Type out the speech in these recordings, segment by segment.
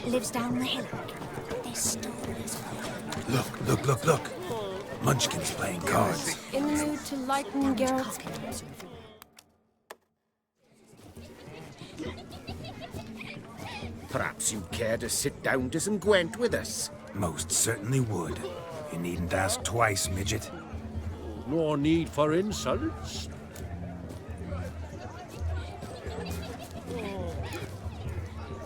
lives down the hillock. They're stalls. Look. Munchkin's playing cards. In the mood to lighten Geralt's... Perhaps you'd care to sit down to some Gwent with us? Most certainly would. You needn't ask twice, midget. No need for insults.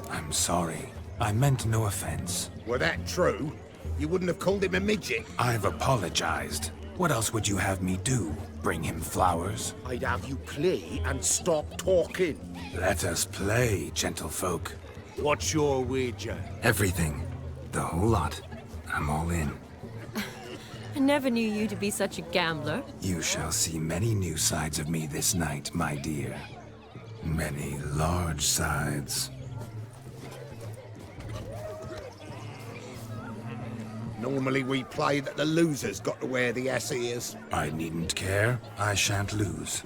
I'm sorry. I meant no offense. Were that true, you wouldn't have called him a midget. I've apologized. What else would you have me do? Bring him flowers? I'd have you play and stop talking. Let us play, gentlefolk. What's your wager? Everything. The whole lot. I'm all in. I never knew you to be such a gambler. You shall see many new sides of me this night, my dear. Many large sides. Normally we play that the loser's got to wear the ass ears. I needn't care. I shan't lose.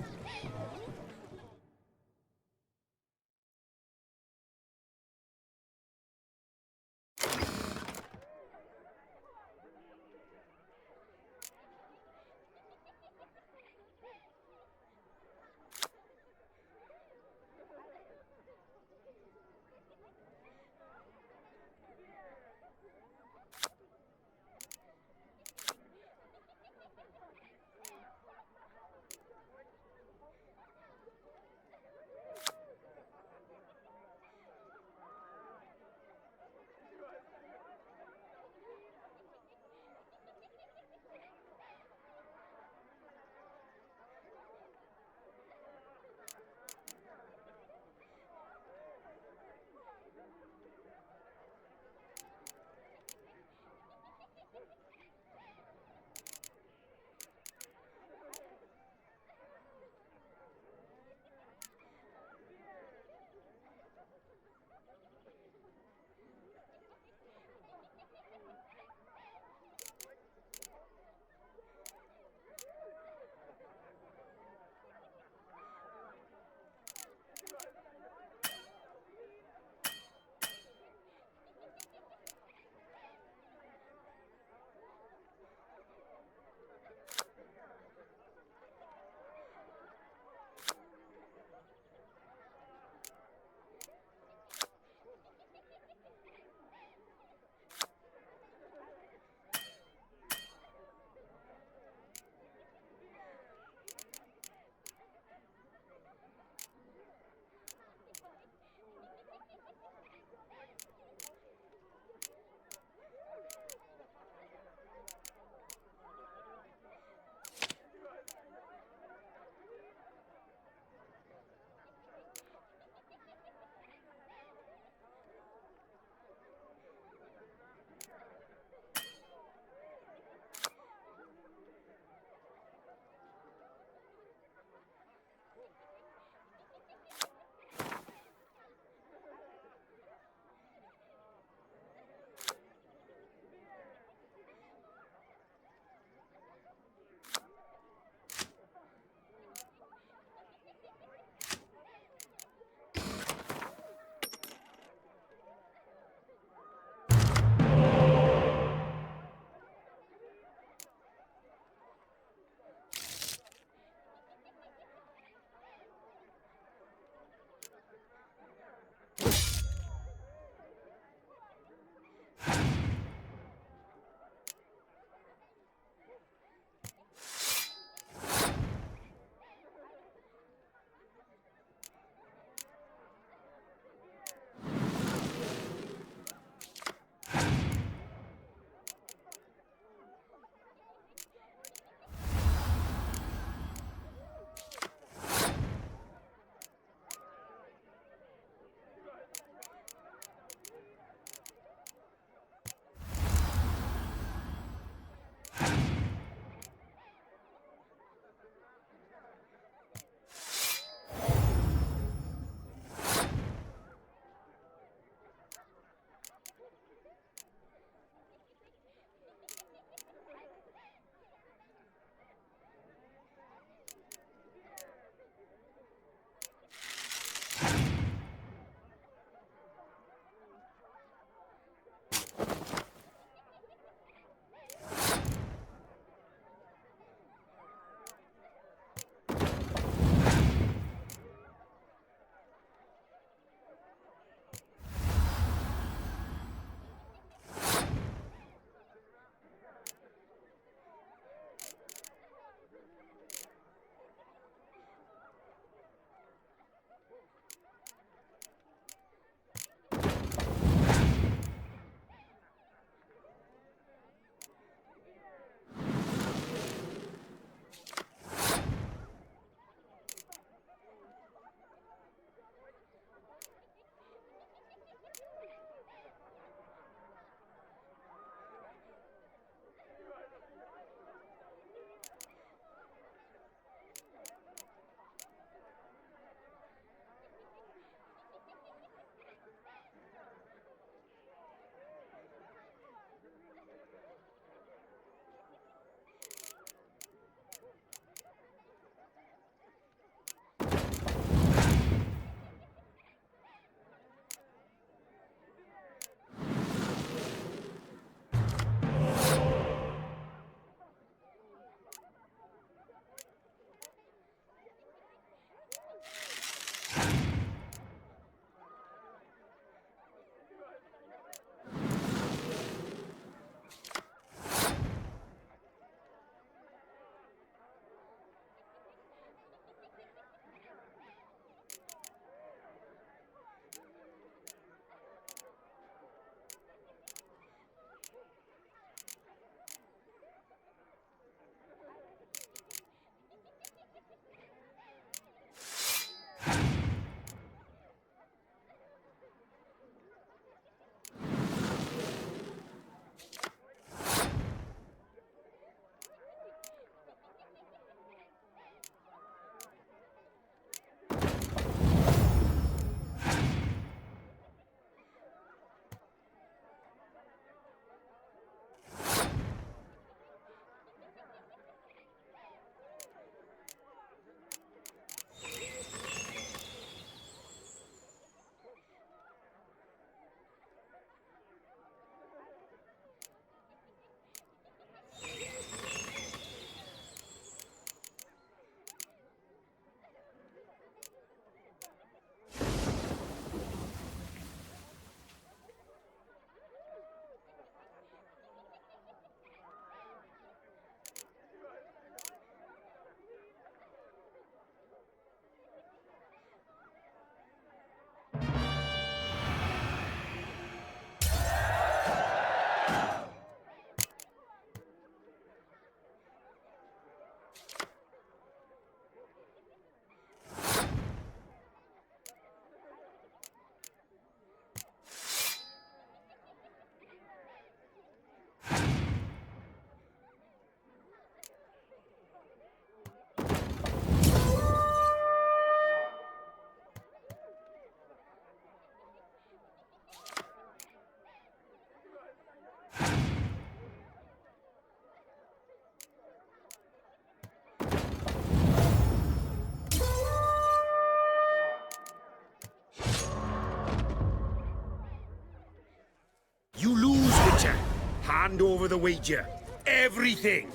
hand over the Ouija. Everything.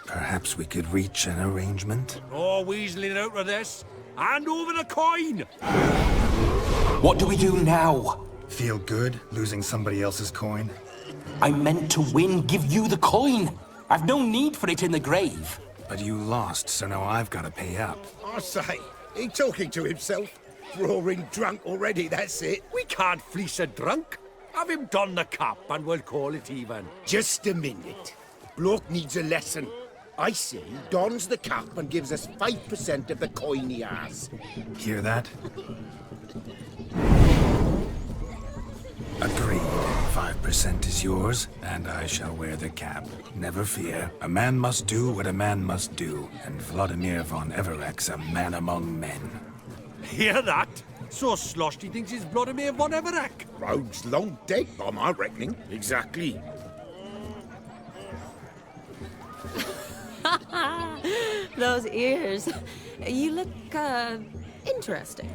Perhaps we could reach an arrangement? No weaseling out of this. Hand over the coin! What do we do now? Feel good losing somebody else's coin? I meant to win, give you the coin. I've no need for it in the grave. But you lost, so now I've got to pay up. I say, he talking to himself. Roaring drunk already, that's it. We can't fleece a drunk. Have him don the cap and we'll call it even. Just a minute. Bloke needs a lesson. I say he dons the cap and gives us 5% of the coin he has. Hear that? Agreed. 5% is yours, and I shall wear the cap. Never fear. A man must do what a man must do, and Vladimir von Everek's a man among men. Hear that? So sloshed he thinks he's Vladimir von Everek. Rogue's long dead, by my reckoning. Exactly. Those ears. You look, interesting.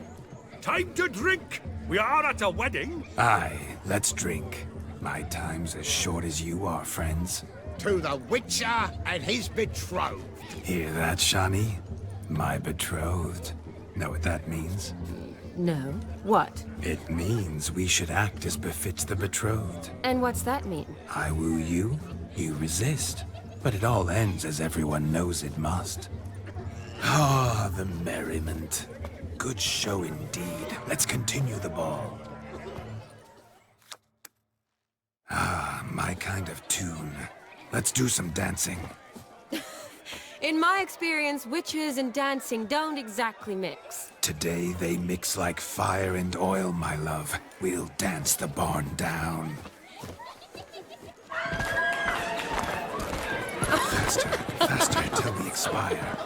Time to drink! We are at a wedding. Aye, let's drink. My time's as short as you are, friends. To the Witcher and his betrothed. Hear that, Shani? My betrothed. Know what that means? No. What? It means we should act as befits the betrothed. And what's that mean? I woo you, you resist. But it all ends as everyone knows it must. Ah, the merriment. Good show indeed. Let's continue the ball. Ah, my kind of tune. Let's do some dancing. In my experience, witches and dancing don't exactly mix. Today they mix like fire and oil, my love. We'll dance the barn down. Faster, faster till we expire.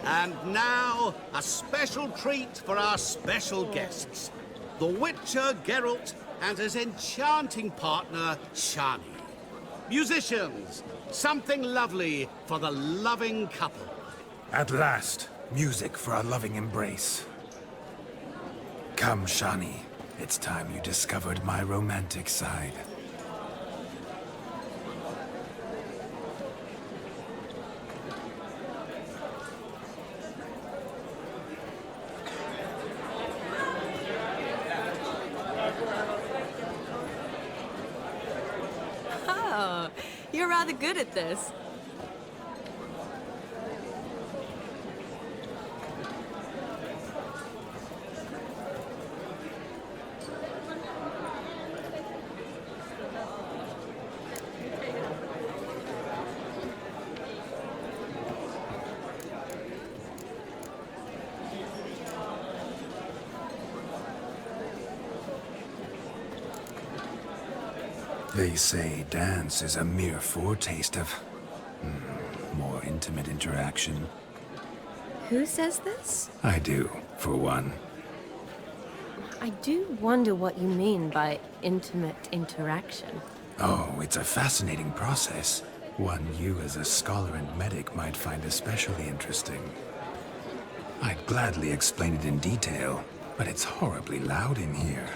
And now, a special treat for our special guests. The Witcher Geralt and his enchanting partner, Shani. Musicians, something lovely for the loving couple. At last, music for our loving embrace. Come, Shani. It's time you discovered my romantic side. Oh, you're rather good at this. They say dance is a mere foretaste of more intimate interaction. Who says this? I do, for one. I do wonder what you mean by intimate interaction. Oh, it's a fascinating process. One you as a scholar and medic might find especially interesting. I'd gladly explain it in detail, but it's horribly loud in here.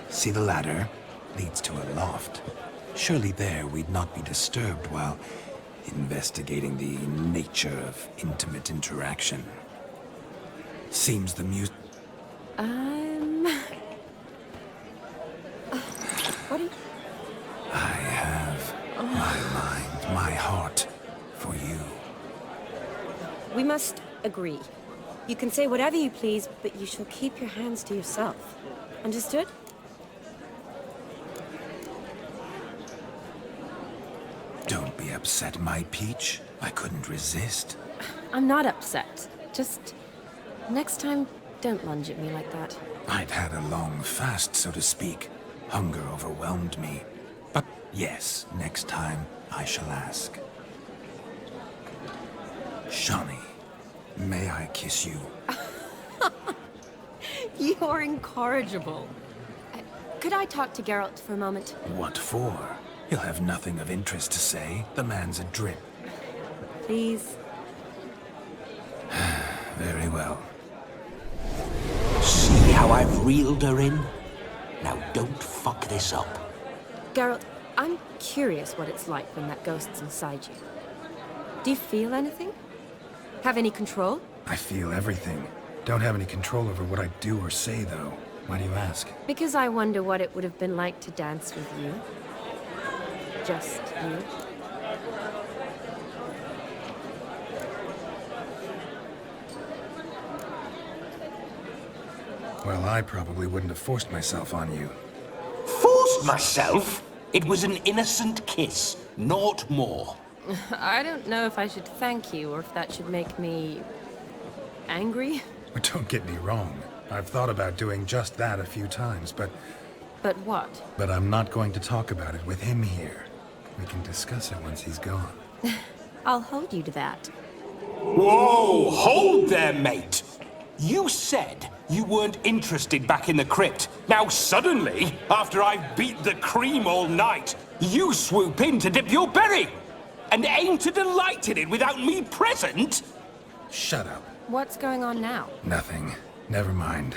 See the ladder? Leads to a loft. Surely there we'd not be disturbed while investigating the nature of intimate interaction. Seems the music... What do you... I have my mind, my heart for you. We must agree. You can say whatever you please, but you shall keep your hands to yourself. Understood? upset, my peach? I couldn't resist. I'm not upset. Just next time, don't lunge at me like that. I'd had a long fast, so to speak. Hunger overwhelmed me. But yes, next time I shall ask. Shani, may I kiss you? You're incorrigible. Could I talk to Geralt for a moment? What for? He'll have nothing of interest to say. The man's a drip. Please? Very well. See how I've reeled her in? Now don't fuck this up. Geralt, I'm curious what it's like when that ghost's inside you. Do you feel anything? Have any control? I feel everything. Don't have any control over what I do or say, though. Why do you ask? Because I wonder what it would have been like to dance with you. Just you. Well, I probably wouldn't have forced myself on you. Forced myself? It was an innocent kiss, naught more. I don't know if I should thank you or if that should make me angry. Don't get me wrong. I've thought about doing just that a few times, but what? I'm not going to talk about it with him here. We can discuss it once he's gone. I'll hold you to that. Whoa, hold there, mate. You said you weren't interested back in the crypt. Now suddenly, after I've beat the cream all night, you swoop in to dip your berry and aim to delight in it without me present? Shut up. What's going on now? Nothing. Never mind.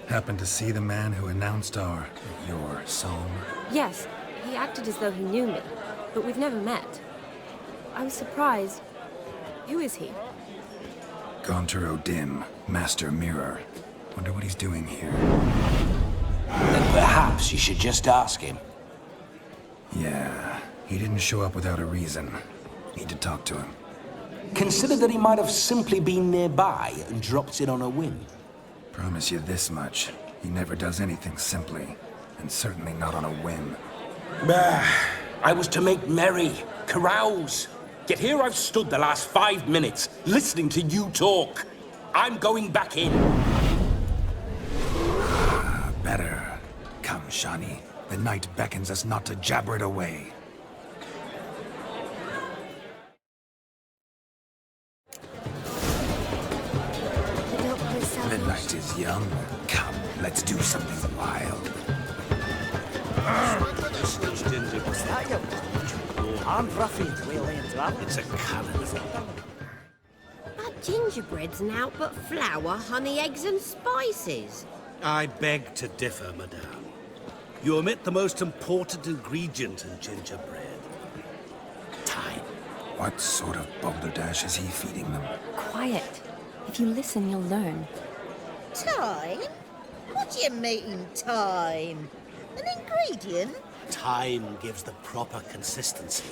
Happened to see the man who announced your song? Yes, he acted as though he knew me, but we've never met. I was surprised. Who is he? Gaunter O'Dim, Master Mirror. Wonder what he's doing here. Then perhaps you should just ask him. Yeah, he didn't show up without a reason. Need to talk to him. Consider that he might have simply been nearby and dropped in on a whim. Promise you this much. He never does anything simply, and certainly not on a whim. Bah, I was to make merry, carouse. Yet here I've stood the last 5 minutes, listening to you talk. I'm going back in. Better. Come, Shani. The night beckons us not to jabber it away. The night is young. Come, let's do something wild. I'm Ruffy, we'll interrupt. It's a carnival. Our gingerbread's now but flour, honey, eggs and spices. I beg to differ, madame. You omit the most important ingredient in gingerbread. Time. What sort of balderdash is he feeding them? Quiet. If you listen, you'll learn. Time? What do you mean, time? An ingredient? Time gives the proper consistency.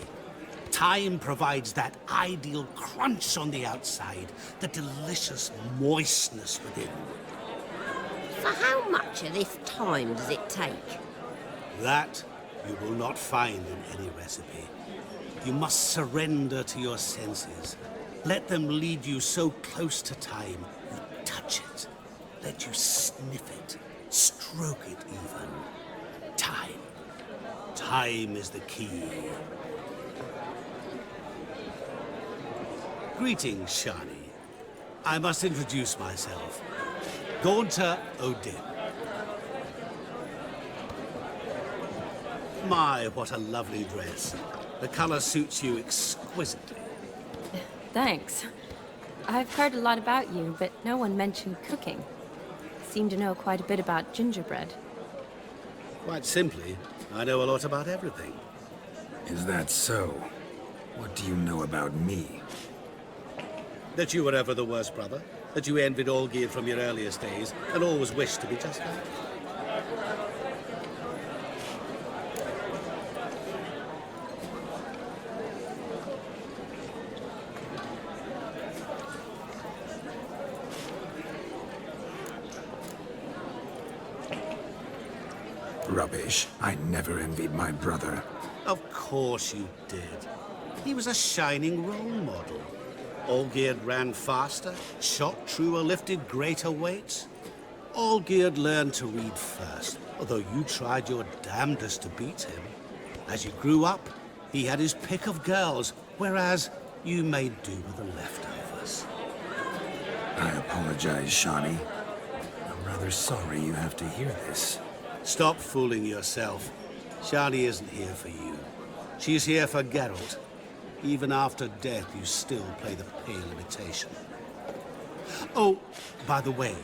Time provides that ideal crunch on the outside, the delicious moistness within. For how much of this time does it take? That you will not find in any recipe. You must surrender to your senses. Let them lead you so close to time, you touch it. Let you sniff it, stroke it even. Time. Time is the key. Greetings, Shani. I must introduce myself. Gaunter O'Dim. My, what a lovely dress. The color suits you exquisitely. Thanks. I've heard a lot about you, but no one mentioned cooking. Seem to know quite a bit about gingerbread. Quite simply, I know a lot about everything. Is that so? What do you know about me? That you were ever the worst brother, that you envied Olgierd from your earliest days, and always wished to be just like him. Rubbish. I never envied my brother. Of course you did. He was a shining role model. Olgierd ran faster, shot truer, lifted greater weights. Olgierd learned to read first, although you tried your damnedest to beat him. As you grew up, he had his pick of girls, whereas you made do with the leftovers. I apologize, Shani. I'm rather sorry you have to hear this. Stop fooling yourself. Shani isn't here for you. She's here for Geralt. Even after death, you still play the pale imitation. Oh, by the way,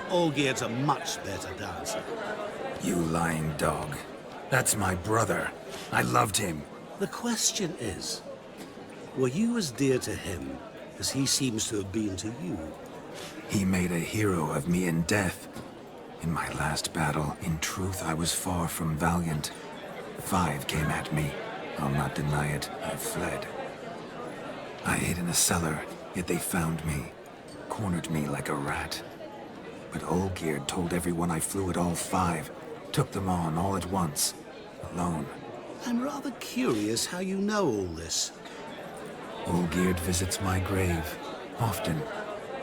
Olgierd's a much better dancer. You lying dog. That's my brother. I loved him. The question is, were you as dear to him as he seems to have been to you? He made a hero of me in death. In my last battle, in truth, I was far from valiant. 5 came at me. I'll not deny it, I fled. I hid in a cellar, yet they found me. Cornered me like a rat. But Olgierd told everyone I flew at all 5. Took them on all at once. Alone. I'm rather curious how you know all this. Olgierd visits my grave. Often.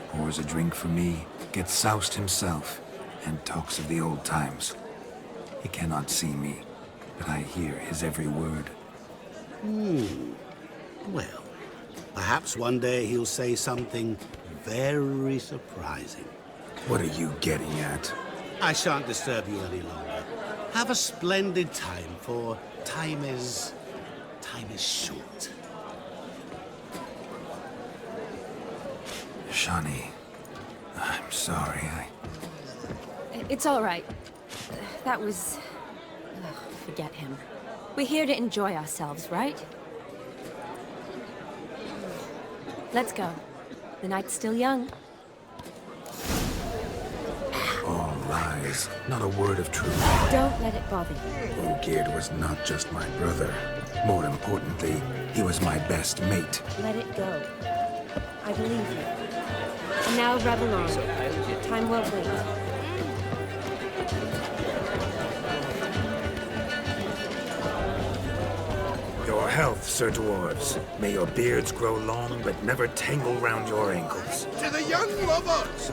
Pours a drink for me. Gets soused himself. And talks of the old times. He cannot see me. But I hear his every word. Well, perhaps one day he'll say something very surprising. What are you getting at? I shan't disturb you any longer. Have a splendid time, for time is short. Shani, I'm sorry, It's all right. That was... forget him. We're here to enjoy ourselves, right? Let's go. The night's still young. All lies. Not a word of truth. Don't let it bother you. Olgierd was not just my brother. More importantly, he was my best mate. Let it go. I believe you. And now revel on. Time won't wait. Your health, Sir Dwarves. May your beards grow long, but never tangle round your ankles. To the young lovers,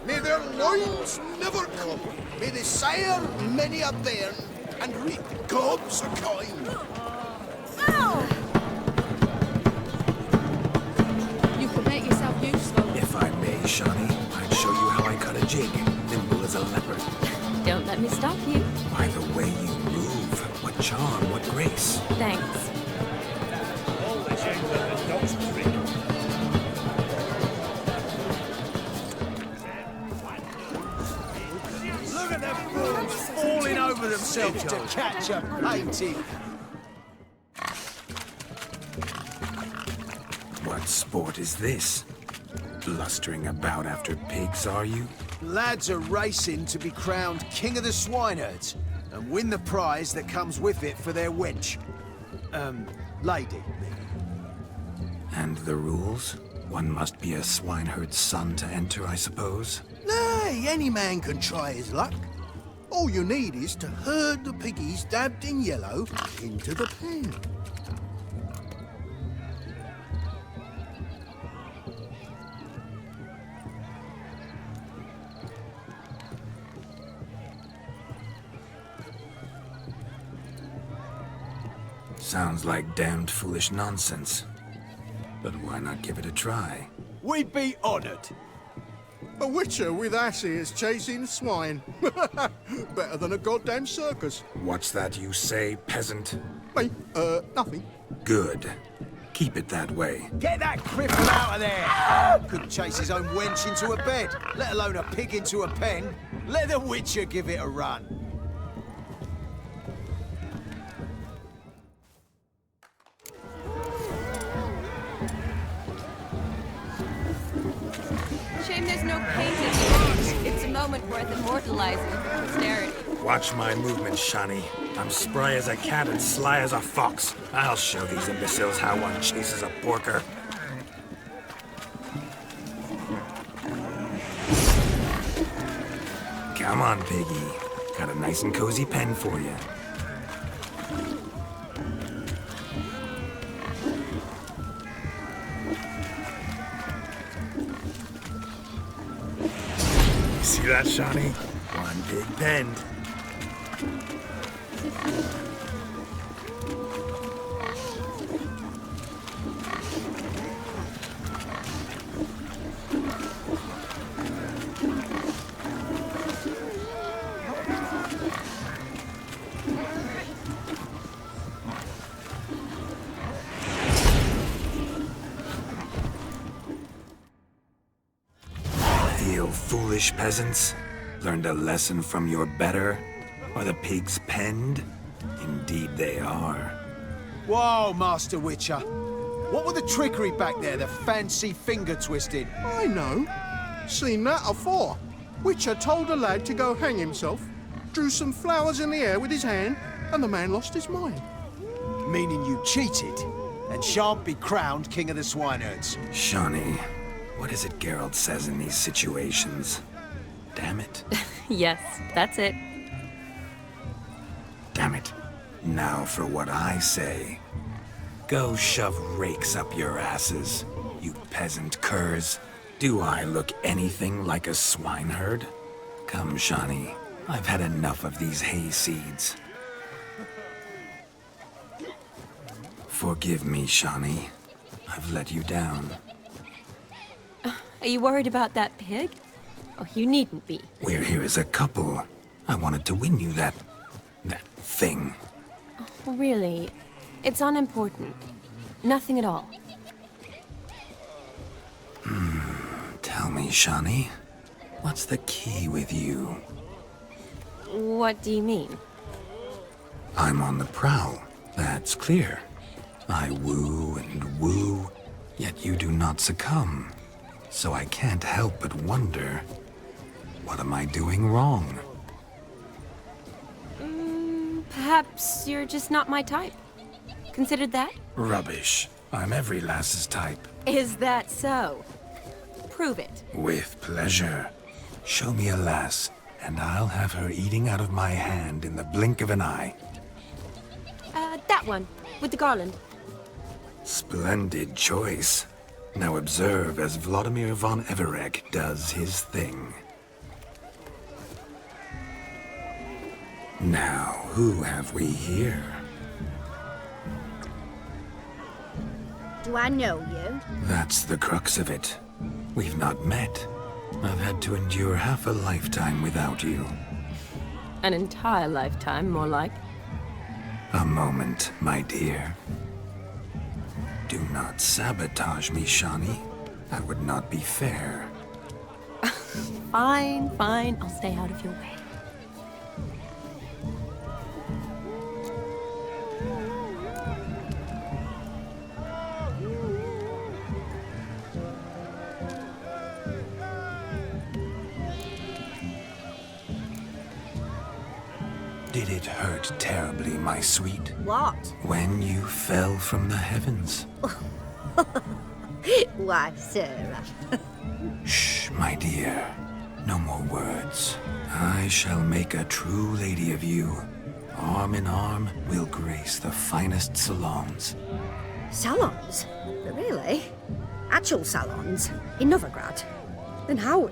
may their loins never come. May they sire many a bairn and reap gobs of coin. You can make yourself useful. If I may, Shani, I'd show you how I cut a jig, nimble as a leopard. Don't let me stop you. By the way you move, what charm, what grace. Thanks. Look at them fools falling over themselves to catch a painting. What sport is this? Blustering about after pigs, are you? Lads are racing to be crowned King of the Swineherds and win the prize that comes with it for their wench. Lady. And the rules? One must be a swineherd's son to enter, I suppose? Nay, any man can try his luck. All you need is to herd the piggies dabbed in yellow into the pen. Sounds like damned foolish nonsense. But why not give it a try? We'd be honored. A witcher with asses chasing swine. Better than a goddamn circus. What's that you say, peasant? Me? Nothing. Good. Keep it that way. Get that cripple out of there! Couldn't chase his own wench into a bed, let alone a pig into a pen. Let the Witcher give it a run. Shame there's no painted. It's a moment worth immortalizing for posterity. Watch my movements, Shani. I'm spry as a cat and sly as a fox. I'll show these imbeciles how one chases a porker. Come on, piggy. Got a nice and cozy pen for you. See that, Shawnee? One big bend. Feel foolish, peasants? Learned a lesson from your better? Are the pigs penned? Indeed they are. Whoa, Master Witcher. What were the trickery back there, the fancy finger twisting? I know. Seen that afore. Witcher told a lad to go hang himself, drew some flowers in the air with his hand, and the man lost his mind. Meaning you cheated, and shan't be crowned King of the Swineherds. Shawnee, what is it Geralt says in these situations? Damn it. Yes, that's it. Damn it. Now for what I say. Go shove rakes up your asses, you peasant curs. Do I look anything like a swineherd? Come, Shawnee. I've had enough of these hay seeds. Forgive me, Shawnee. I've let you down. Are you worried about that pig? Oh, you needn't be. We're here as a couple. I wanted to win you that thing. Oh, really? It's unimportant. Nothing at all. Tell me, Shawnee, what's the key with you? What do you mean? I'm on the prowl, that's clear. I woo and woo, yet you do not succumb. So I can't help but wonder, what am I doing wrong? Perhaps you're just not my type. Considered that? Rubbish. I'm every lass's type. Is that so? Prove it. With pleasure. Show me a lass, and I'll have her eating out of my hand in the blink of an eye. That one, with the garland. Splendid choice. Now observe as Vladimir von Everec does his thing. Now, who have we here? Do I know you? That's the crux of it. We've not met. I've had to endure half a lifetime without you. An entire lifetime, more like. A moment, my dear. Do not sabotage me, Shawnee. That would not be fair. Fine, fine. I'll stay out of your way. Did it hurt terribly, my sweet? What? When you fell from the heavens? Why, Sarah. Shh, my dear. No more words. I shall make a true lady of you. Arm in arm, we'll grace the finest salons. Salons? Really? Actual salons? In Novigrad? Then how...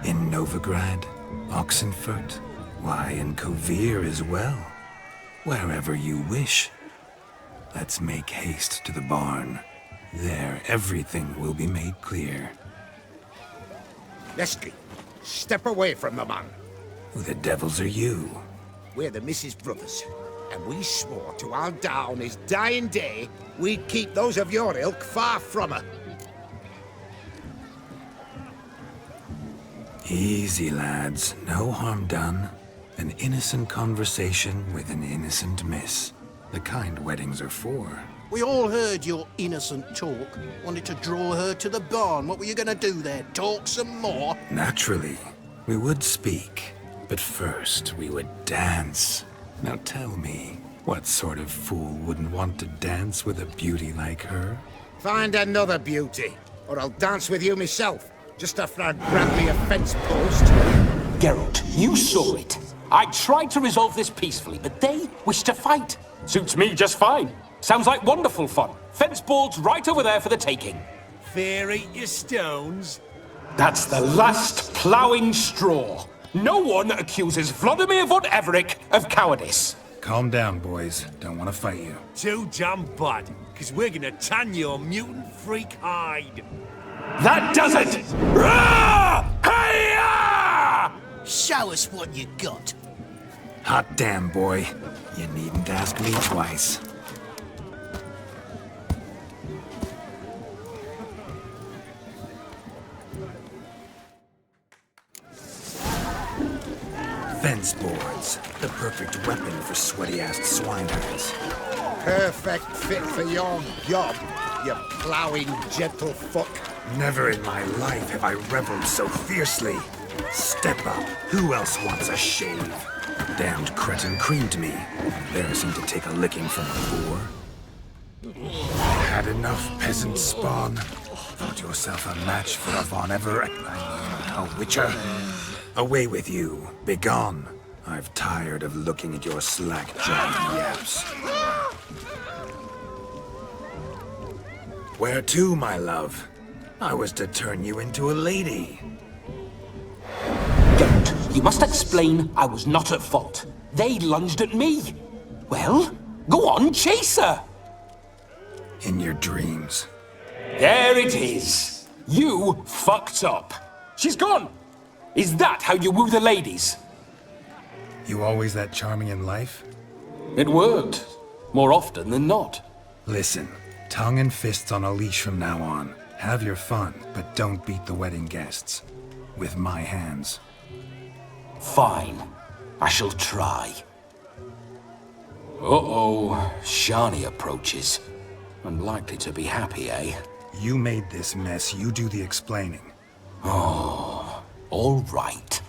In Novigrad, Oxenfurt, why, in Kovir as well. Wherever you wish. Let's make haste to the barn. There, everything will be made clear. Leslie, step away from the man. Who the devils are you? We're the Mrs. Brothers, and we swore to our down his dying day we'd keep those of your ilk far from her. Easy, lads. No harm done. An innocent conversation with an innocent miss. The kind weddings are for. We all heard your innocent talk. Wanted to draw her to the barn. What were you gonna do there? Talk some more? Naturally. We would speak. But first, we would dance. Now tell me, what sort of fool wouldn't want to dance with a beauty like her? Find another beauty, or I'll dance with you myself. Just after I grab me a fence post. Geralt, you saw it. I tried to resolve this peacefully, but they wish to fight. Suits me just fine. Sounds like wonderful fun. Fence boards right over there for the taking. Fair eat your stones. That's the last ploughing straw. No one accuses Vladimir von Everett of cowardice. Calm down, boys. Don't want to fight you. Too damn bad, because we're gonna tan your mutant freak hide. That does it! Rah! Hi-ya! Show us what you got. Hot damn, boy. You needn't ask me twice. Fence boards. The perfect weapon for sweaty-assed swineherds. Perfect fit for your job, you ploughing gentlefolk. Never in my life have I reveled so fiercely. Step up. Who else wants a shave? Damned cretin creamed me. Embarrassing to take a licking from a boor. Had enough, peasant spawn. Thought yourself a match for a Von Everett. A witcher. Away with you. Begone. I've tired of looking at your slack-jawed yaps. Where to, my love? I was to turn you into a lady. Geralt, you must explain I was not at fault. They lunged at me. Well, go on, chase her. In your dreams. There it is. You fucked up. She's gone. Is that how you woo the ladies? You always that charming in life? It worked. More often than not. Listen, tongue and fists on a leash from now on. Have your fun, but don't beat the wedding guests. With my hands. Fine. I shall try. Uh-oh. Shani approaches. Unlikely to be happy, eh? You made this mess. You do the explaining. Oh, all right.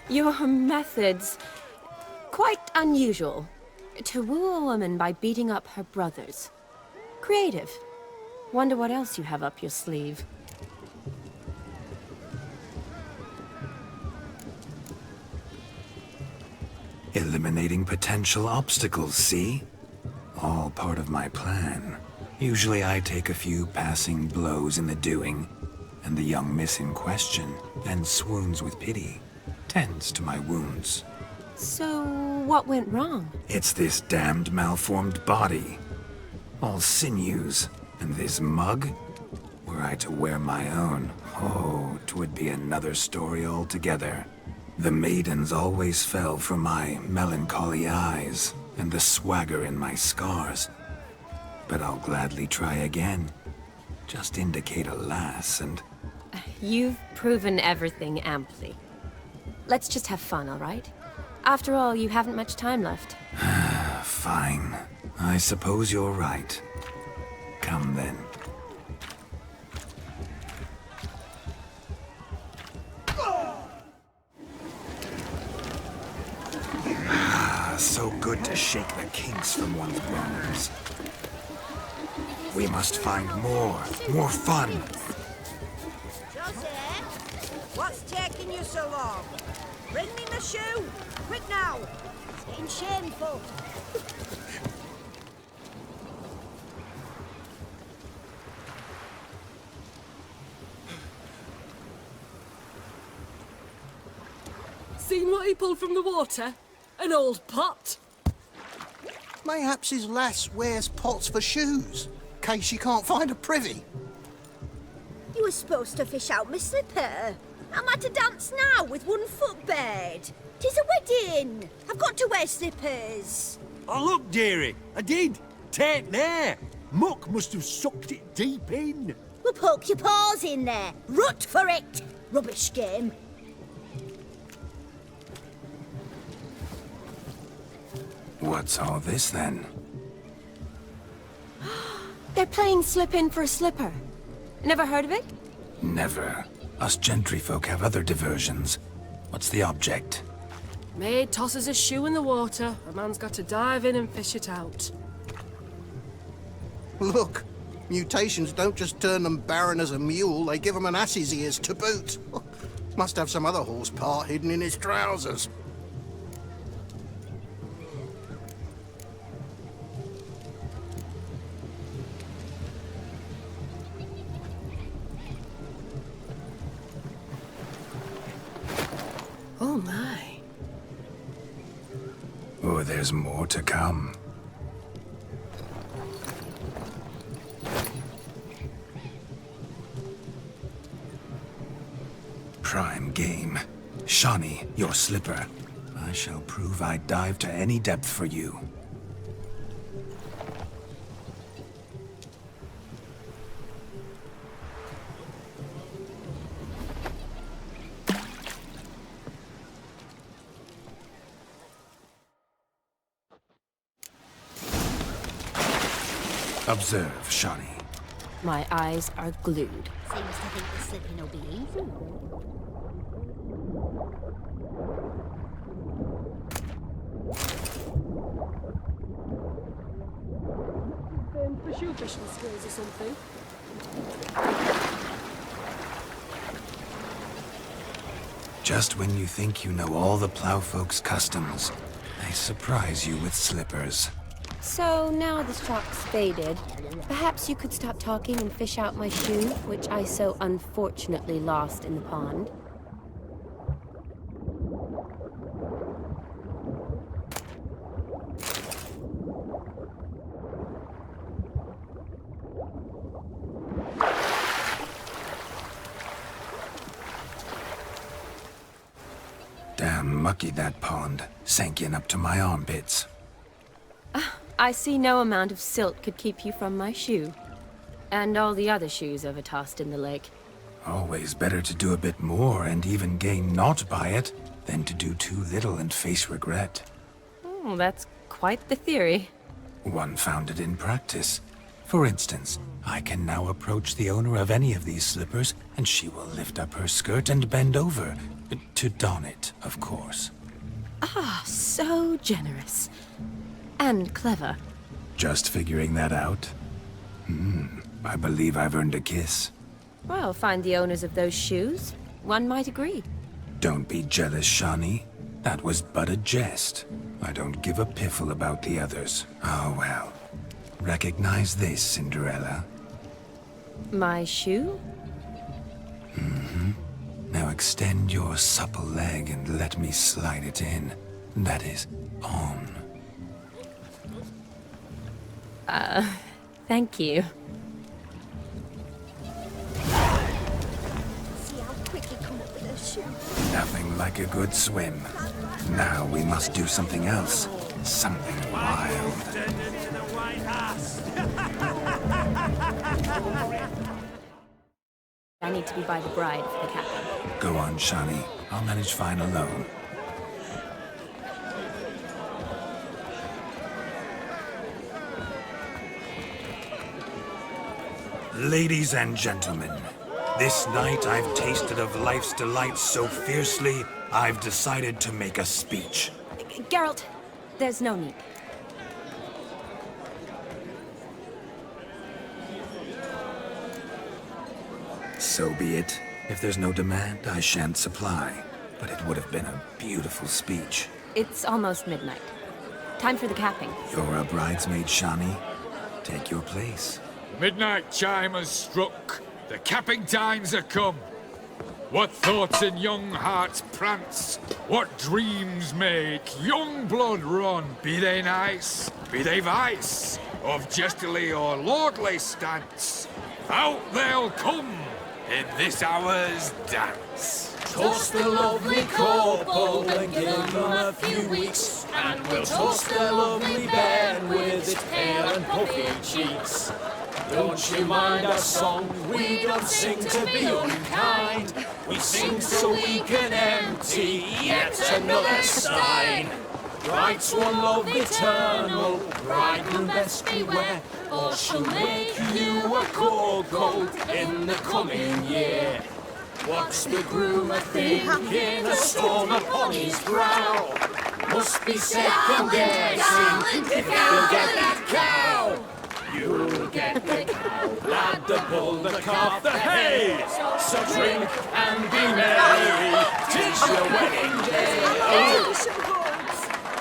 Your methods... quite unusual. To woo a woman by beating up her brothers. Creative. Wonder what else you have up your sleeve. Eliminating potential obstacles, see? All part of my plan. Usually I take a few passing blows in the doing, and the young miss in question then swoons with pity. Tends to my wounds. So, what went wrong? It's this damned malformed body. All sinews. And this mug? Were I to wear my own, oh, 'twould be another story altogether. The maidens always fell for my melancholy eyes and the swagger in my scars. But I'll gladly try again. Just indicate a lass and... You've proven everything amply. Let's just have fun, all right? After all, you haven't much time left. Fine. I suppose you're right. Come then. So good to shake the kinks from one's bones. We must find more fun. Jose, what's taking you so long? Bring me my shoe, quick now. It's getting shameful. Seen what he pulled from the water? An old pot. Mayhaps his lass wears pots for shoes, case she can't find a privy. You were supposed to fish out my slipper. I'm at a dance now with one foot bared. 'Tis a wedding. I've got to wear slippers. Oh, look, dearie, I did. Take there. Muck must have sucked it deep in. Well, poke your paws in there. Rut for it. Rubbish game. What's all this then? They're playing slip in for a slipper. Never heard of it? Never. Us gentry folk have other diversions. What's the object? Maid tosses a shoe in the water. A man's got to dive in and fish it out. Look, mutations don't just turn them barren as a mule, they give them an ass's ears to boot. Must have some other horse part hidden in his trousers. there's more to come. Prime game. Shani, your slipper. I shall prove I'd dive to any depth for you. Observe, Shani. My eyes are glued. Seems to think the slipping will be easy. For shoe fishing skills or something. Just when you think you know all the plowfolk's customs, they surprise you with slippers. So now the shock's faded, perhaps you could stop talking and fish out my shoe, which I so unfortunately lost in the pond. Damn mucky that pond, sank in up to my armpits. I see no amount of silt could keep you from my shoe. And all the other shoes ever tossed in the lake. Always better to do a bit more and even gain naught by it than to do too little and face regret. Oh, that's quite the theory. One founded in practice. For instance, I can now approach the owner of any of these slippers, and she will lift up her skirt and bend over. To don it, of course. Ah, so generous. And clever. Just figuring that out? I believe I've earned a kiss. Well, find the owners of those shoes. One might agree. Don't be jealous, Shani. That was but a jest. I don't give a piffle about the others. Oh well. Recognize this, Cinderella. My shoe? Now extend your supple leg and let me slide it in. That is, on. Thank you. See how quick he come up with a shoe. Nothing like a good swim. Now we must do something else. Something wild. I need to be by the bride for the captain. Go on, Shani. I'll manage fine alone. Ladies and gentlemen, this night I've tasted of life's delights so fiercely, I've decided to make a speech. Geralt, there's no need. So be it. If there's no demand, I shan't supply. But it would have been a beautiful speech. It's almost midnight. Time for the capping. You're a bridesmaid, Shani. Take your place. Midnight chime has struck. The capping times are come. What thoughts in young hearts prance? What dreams make young blood run? Be they nice, be they vice, of jestily or lordly stance, out they'll come in this hour's dance. Toast the lovely couple and give them a few weeks, and we'll toast the lovely bed with its pale and puffy cheeks. Don't you mind our song? We don't sing to be unkind. We sing so we can empty yet another stein. Bride's one love eternal, bridegroom best beware, or she'll make you a cold in the coming year. What's the groom a-thinking, a storm upon his brow? Must be second guessing if he'll get that cow. You'll get the cow, lad, the bull, the calf, the hay. So drink and be merry, 'tis your wedding day.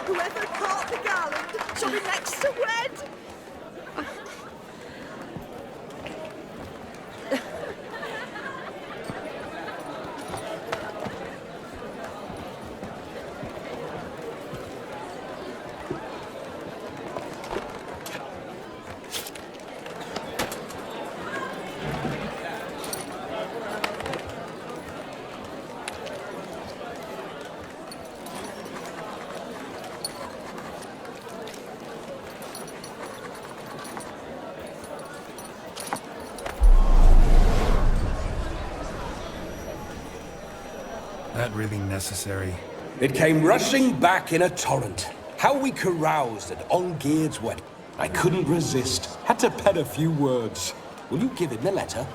Whoever caught the garland shall be next to wed. That really necessary? It came rushing back in a torrent. How we caroused at Olgierd's wedding. I couldn't resist. Had to pen a few words. Will you give him the letter?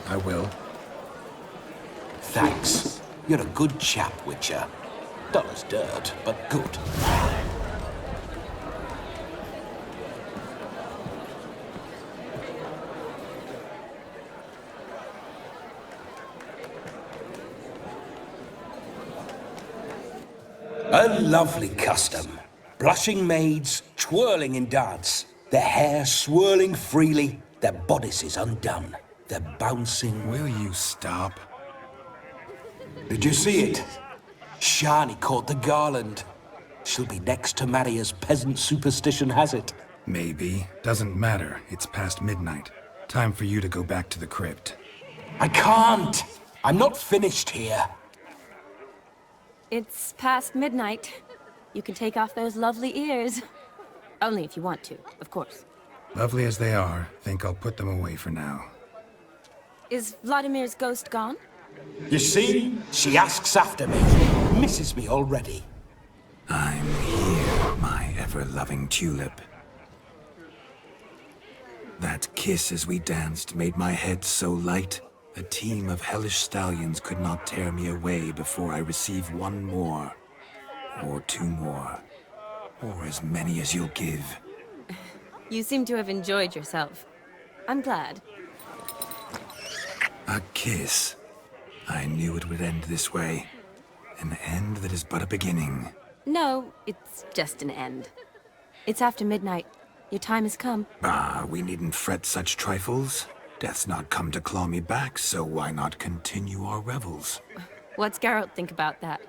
I will. Thanks. You're a good chap, Witcher. Dull as dirt, but good. A lovely custom. Blushing maids, twirling in dance. Their hair swirling freely, their bodices undone. They're bouncing... Will you stop? Did you see it? Shani caught the garland. She'll be next to marry as peasant superstition has it. Maybe. Doesn't matter. It's past midnight. Time for you to go back to the crypt. I can't! I'm not finished here. It's past midnight. You can take off those lovely ears. Only if you want to, of course. Lovely as they are, think I'll put them away for now. Is Vladimir's ghost gone? You see? She asks after me. Misses me already. I'm here, my ever-loving tulip. That kiss as we danced made my head so light. A team of hellish stallions could not tear me away before I receive one more. Or two more. Or as many as you'll give. You seem to have enjoyed yourself. I'm glad. A kiss. I knew it would end this way. An end that is but a beginning. No, it's just an end. It's after midnight. Your time has come. Ah, we needn't fret such trifles. Death's not come to claw me back, so why not continue our revels? What's Geralt think about that?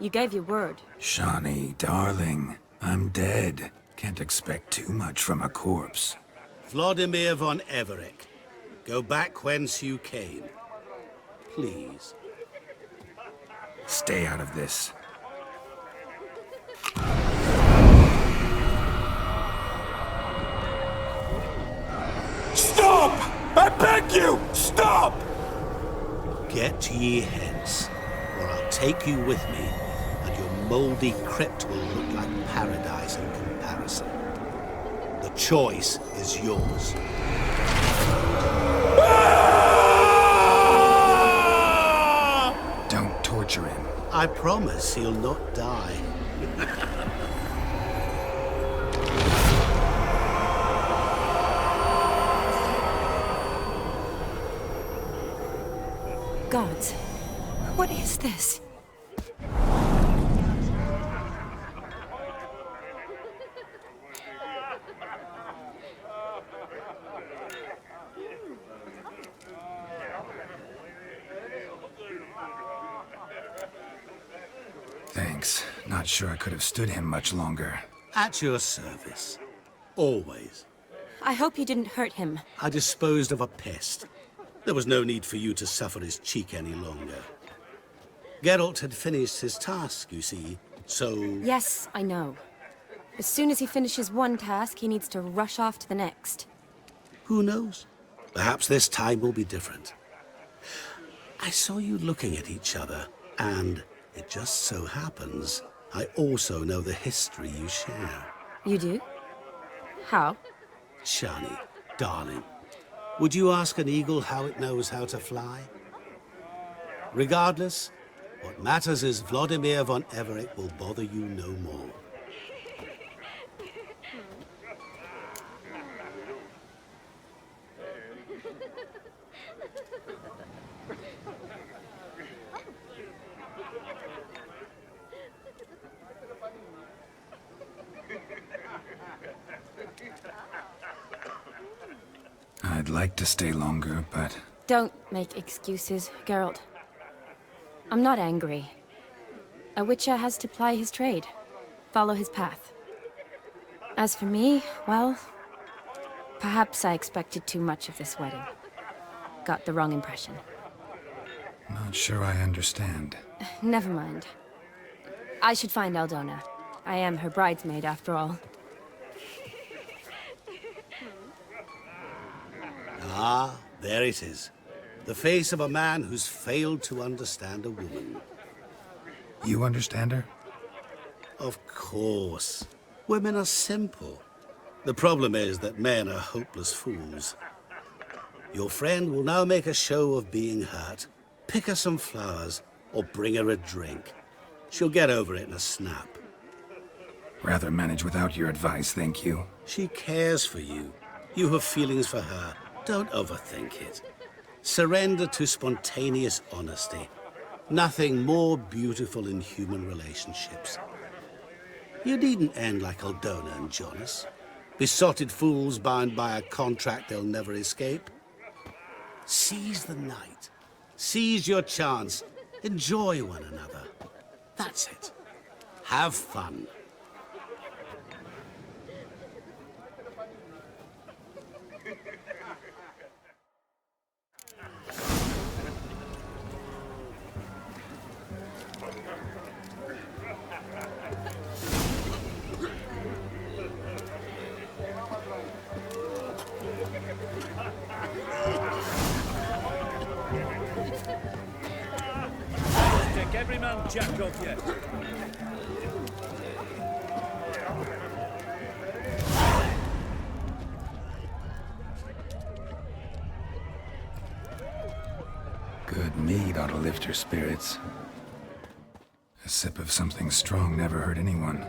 You gave your word. Shani, darling, I'm dead. Can't expect too much from a corpse. Vladimir von Everec, go back whence you came. Please. Stay out of this. Stop! I beg you! Stop! Get ye hence, or I'll take you with me, and your mouldy crypt will look like paradise in comparison. The choice is yours. Don't torture him. I promise he'll not die. Gods, what is this? Thanks. Not sure I could have stood him much longer. At your service. Always. I hope you didn't hurt him. I disposed of a pest. There was no need for you to suffer his cheek any longer. Geralt had finished his task, you see, so... Yes, I know. As soon as he finishes one task, he needs to rush off to the next. Who knows? Perhaps this time will be different. I saw you looking at each other, and it just so happens I also know the history you share. You do? How? Shani, darling, would you ask an eagle how it knows how to fly? Regardless, what matters is Vladimir von Everec will bother you no more. I'd like to stay longer, but... Don't make excuses, Geralt. I'm not angry. A Witcher has to ply his trade, follow his path. As for me, well, perhaps I expected too much of this wedding. Got the wrong impression. Not sure I understand. Never mind. I should find Aldona. I am her bridesmaid, after all. Ah, there it is. The face of a man who's failed to understand a woman. You understand her? Of course. Women are simple. The problem is that men are hopeless fools. Your friend will now make a show of being hurt. Pick her some flowers, or bring her a drink. She'll get over it in a snap. Rather manage without your advice, thank you. She cares for you. You have feelings for her. Don't overthink it. Surrender to spontaneous honesty. Nothing more beautiful in human relationships. You needn't end like Aldona and Jonas. Besotted fools bound by a contract they'll never escape. Seize the night. Seize your chance. Enjoy one another. That's it. Have fun. Take every man jack off you. Good mead ought to lift her spirits. A sip of something strong never hurt anyone.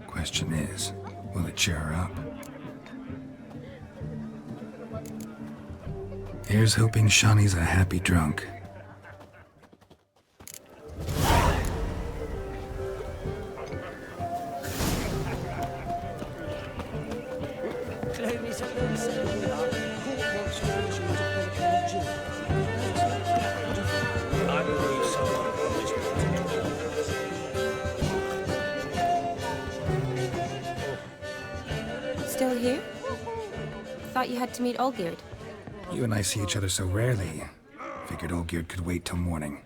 Question is, will it cheer her up? Here's hoping Shani's a happy drunk. Still here? Thought you had to meet Olgierd. You and I see each other so rarely. Figured Olgierd could wait till morning.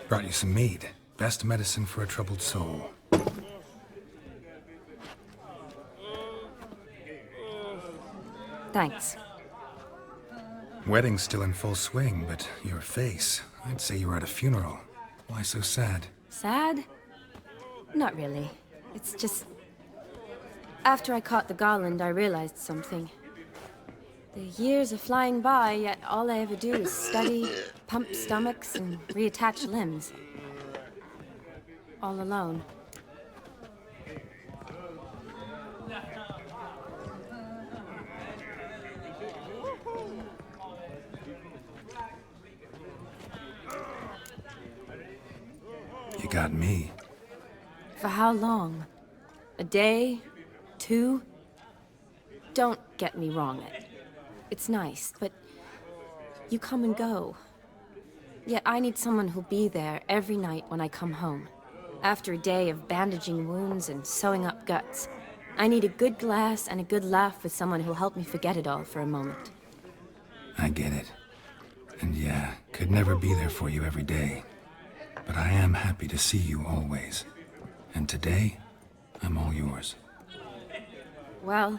Brought you some mead. Best medicine for a troubled soul. Thanks. Wedding's still in full swing, but your face, I'd say you were at a funeral. Why so sad? Sad? Not really. It's just... After I caught the garland, I realized something. The years are flying by, yet all I ever do is study, pump stomachs, and reattach limbs. All alone. You got me. For how long? A day? 2? Don't get me wrong. It's nice, but you come and go. Yet I need someone who'll be there every night when I come home. After a day of bandaging wounds and sewing up guts, I need a good glass and a good laugh with someone who'll help me forget it all for a moment. I get it. And yeah, could never be there for you every day. But I am happy to see you always. And today, I'm all yours. Well,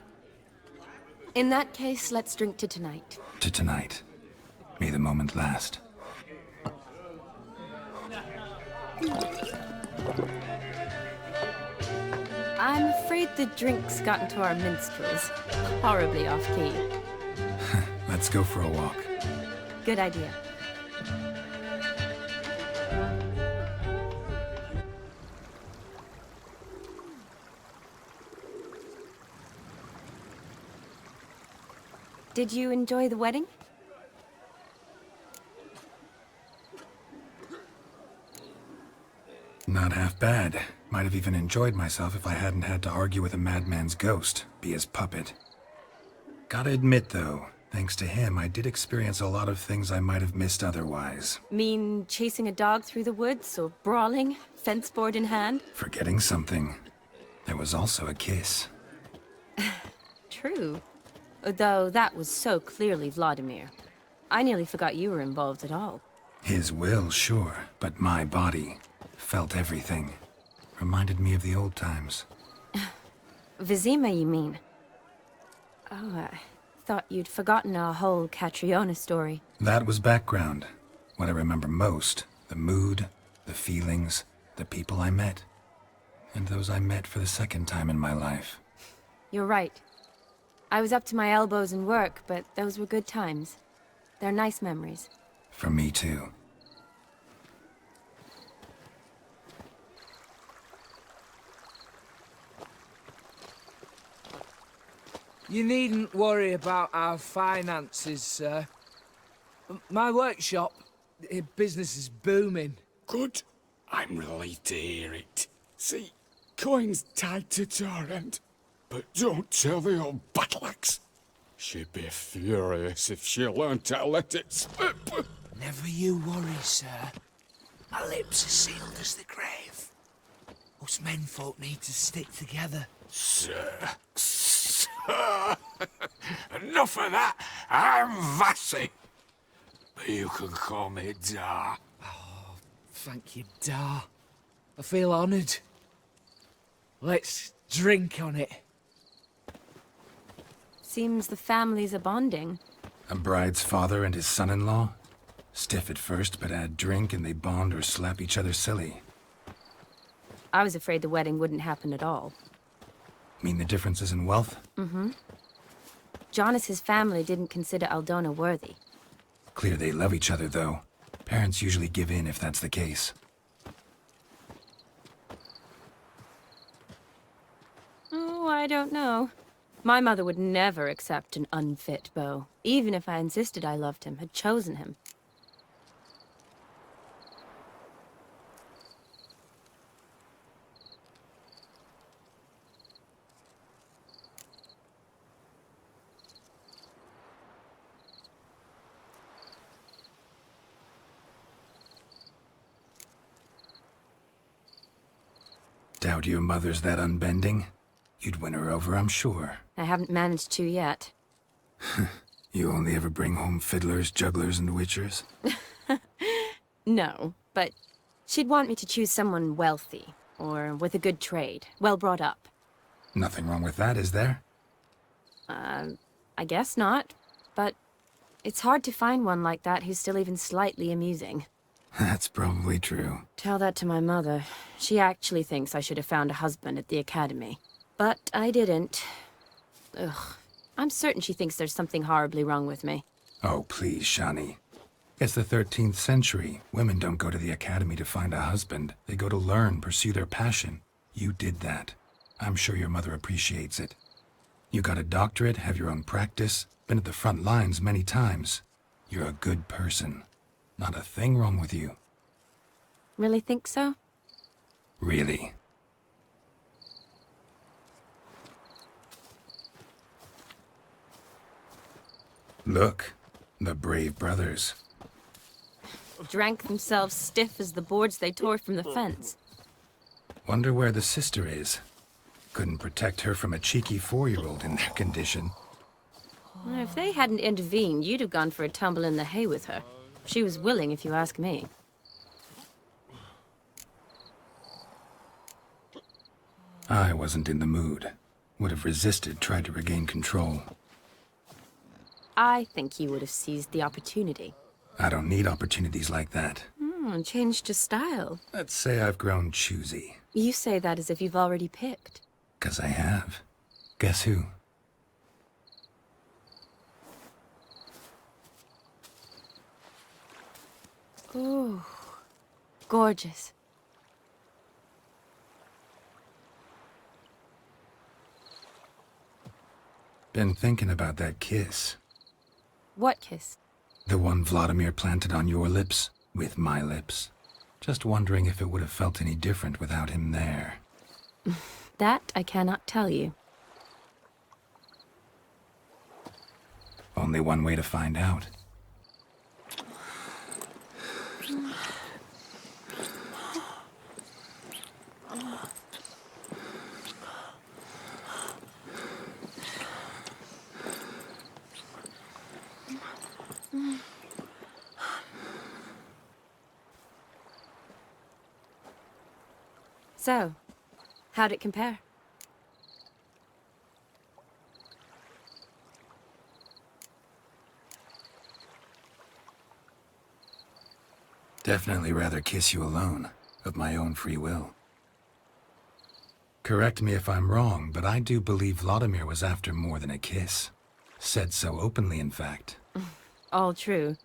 in that case, let's drink to tonight. To tonight. May the moment last. I'm afraid the drink's gotten to our minstrels. Horribly off-key. Let's go for a walk. Good idea. Did you enjoy the wedding? Not half bad. Might have even enjoyed myself if I hadn't had to argue with a madman's ghost, be his puppet. Gotta admit, though, thanks to him, I did experience a lot of things I might have missed otherwise. Mean chasing a dog through the woods, or brawling, fence board in hand? Forgetting something. There was also a kiss. True. Though that was so clearly Vladimir. I nearly forgot you were involved at all. His will, sure, but my body felt everything. Reminded me of the old times. Vizima, you mean? Oh, thought you'd forgotten our whole Catriona story. That was background. What I remember most, the mood, the feelings, the people I met. And those I met for the second time in my life. You're right. I was up to my elbows in work, but those were good times. They're nice memories. For me too. You needn't worry about our finances, sir. My workshop, business is booming. Good. I'm relieved to hear it. See, coin's tied to Torrent. But don't tell the old battleaxe. She'd be furious if she learned to let it slip. Never you worry, sir. My lips are sealed as the grave. Us menfolk need to stick together. Sir. Enough of that. I'm Vassy. But you can call me Dar. Oh, thank you, Dar. I feel honoured. Let's drink on it. Seems the families are bonding. A bride's father and his son-in-law? Stiff at first, but add drink and they bond or slap each other silly. I was afraid the wedding wouldn't happen at all. Mean the differences in wealth? Mm-hmm. Jonas's family didn't consider Aldona worthy. Clear they love each other, though. Parents usually give in if that's the case. Oh, I don't know. My mother would never accept an unfit beau, even if I insisted I loved him, had chosen him. Doubt your mother's that unbending? You'd win her over, I'm sure. I haven't managed to yet. You only ever bring home fiddlers, jugglers, and witchers? No, but she'd want me to choose someone wealthy, or with a good trade, well brought up. Nothing wrong with that, is there? I guess not, but it's hard to find one like that who's still even slightly amusing. That's probably true. Tell that to my mother. She actually thinks I should have found a husband at the academy. But I didn't. Ugh. I'm certain she thinks there's something horribly wrong with me. Oh, please, Shani. It's the 13th century. Women don't go to the academy to find a husband. They go to learn, pursue their passion. You did that. I'm sure your mother appreciates it. You got a doctorate, have your own practice, been at the front lines many times. You're a good person. Not a thing wrong with you. Really think so? Really. Look, the brave brothers. Drank themselves stiff as the boards they tore from the fence. Wonder where the sister is. Couldn't protect her from a cheeky 4-year-old in their condition. Well, if they hadn't intervened, you'd have gone for a tumble in the hay with her. She was willing, if you ask me. I wasn't in the mood. Would have resisted, tried to regain control. I think you would have seized the opportunity. I don't need opportunities like that. Changed your style. Let's say I've grown choosy. You say that as if you've already picked. 'Cause I have. Guess who? Ooh, gorgeous. Been thinking about that kiss. What kiss? The one Vladimir planted on your lips, with my lips. Just wondering if it would have felt any different without him there. That I cannot tell you. Only one way to find out. So, how'd it compare? Definitely rather kiss you alone, of my own free will. Correct me if I'm wrong, but I do believe Vladimir was after more than a kiss. Said so openly, in fact. All true.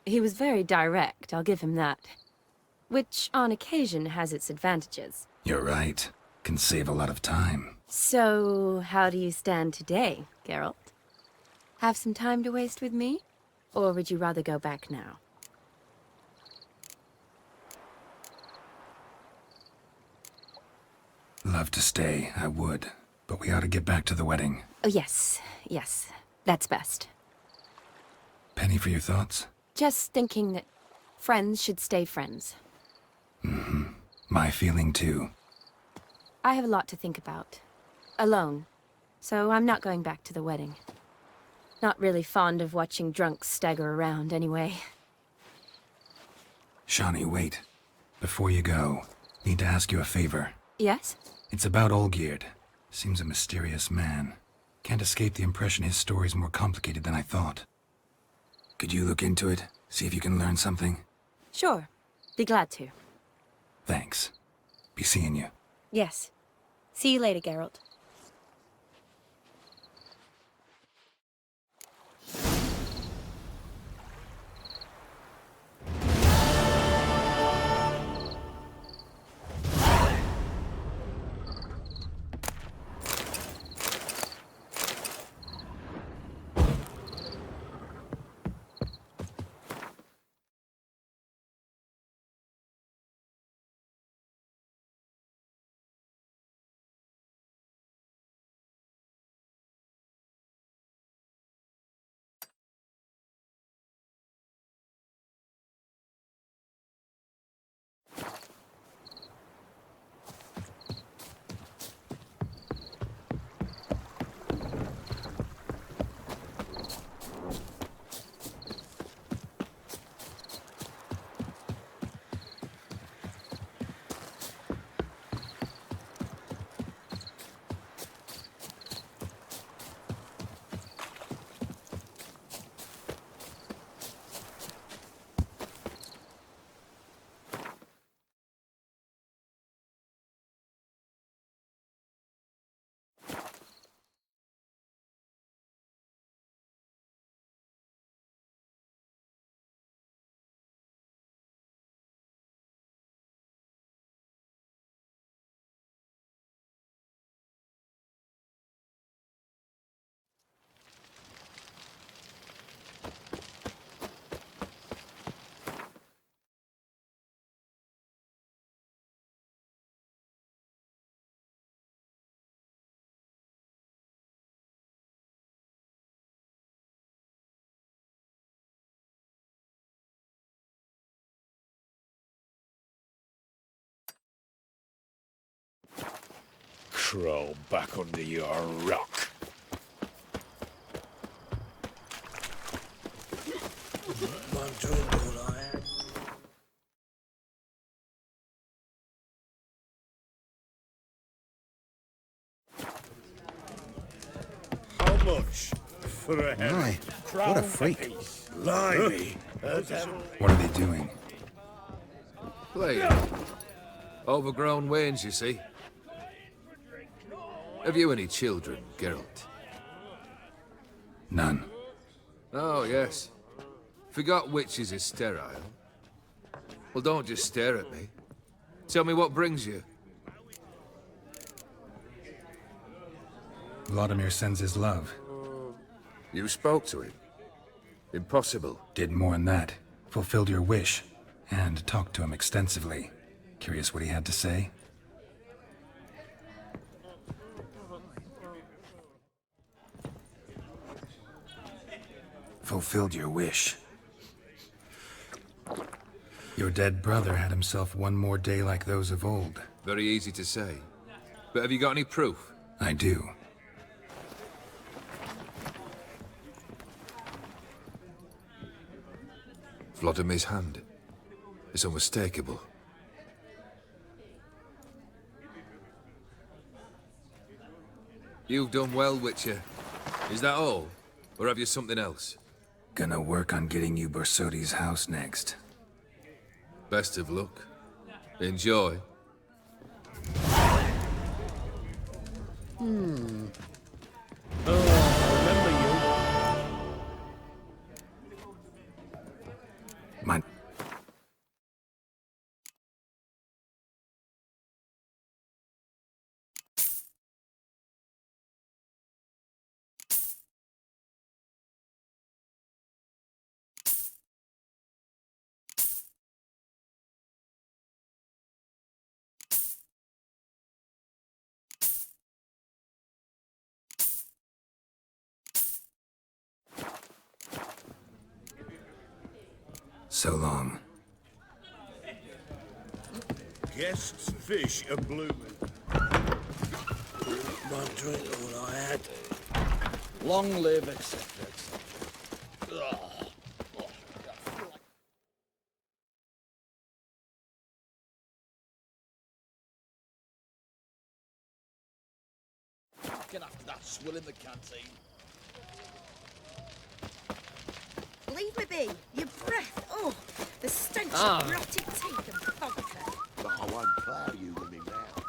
He was very direct, I'll give him that. Which, on occasion, has its advantages. You're right. Can save a lot of time. So, how do you stand today, Geralt? Have some time to waste with me? Or would you rather go back now? Love to stay, I would. But we ought to get back to the wedding. Oh, yes. Yes. That's best. Penny for your thoughts? Just thinking that friends should stay friends. Mm-hmm. My feeling too. I have a lot to think about. Alone. So I'm not going back to the wedding. Not really fond of watching drunks stagger around, anyway. Shani, wait. Before you go, need to ask you a favor. Yes? It's about Olgierd. Seems a mysterious man. Can't escape the impression his story's more complicated than I thought. Could you look into it? See if you can learn something? Sure. Be glad to. Thanks. Be seeing you. Yes. See you later, Geralt. Crawl back under your rock. How much for a head? My, what a freak. Blimey. What are they doing? Playing. Overgrown wains, you see. Have you any children, Geralt? None. Oh, yes. Forgot witches is sterile. Well, don't just stare at me. Tell me what brings you. Vladimir sends his love. You spoke to him? Impossible. Did more than that. Fulfilled your wish. And talked to him extensively. Curious what he had to say? Fulfilled your wish. Your dead brother had himself one more day like those of old. Very easy to say. But have you got any proof? I do. Vladimir's hand. It's unmistakable. You've done well, Witcher. Is that all? Or have you something else? Gonna work on getting you Borsodi's house next. Best of luck. Enjoy. Mine. So long. Guests, fish, and blue. One drink all I had. Long live, etc., etc. Get after that swill in the canteen. Leave me be. Your breath. Oh, the stench Ah. of rotted teeth and vodka. But I won't plough you with me mouth.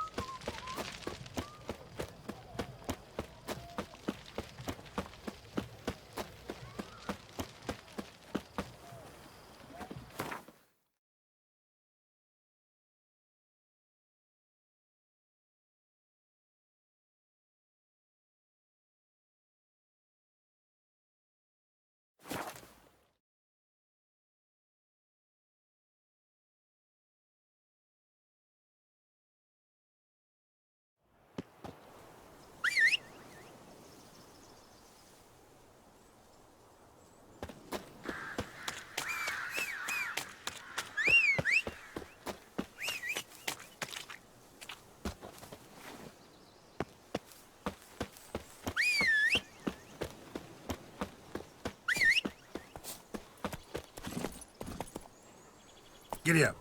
Giddy up.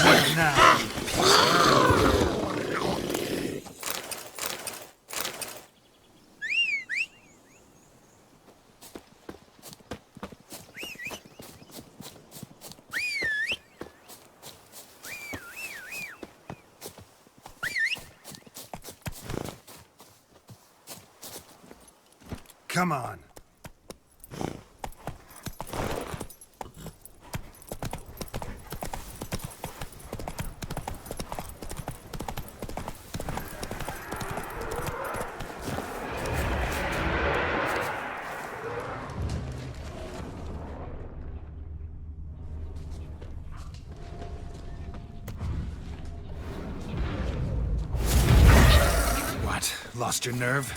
What now? Come on. What? Lost your nerve?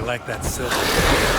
like that silver?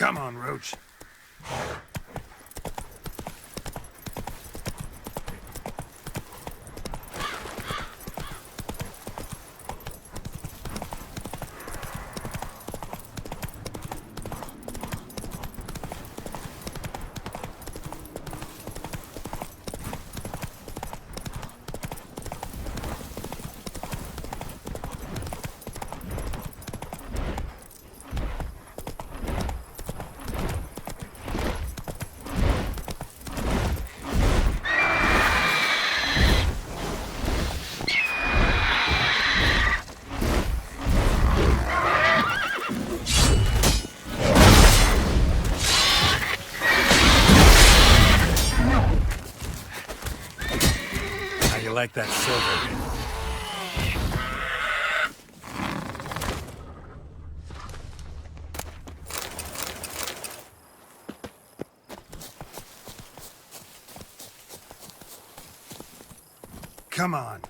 Come on, Roach. Like that silver. Come on.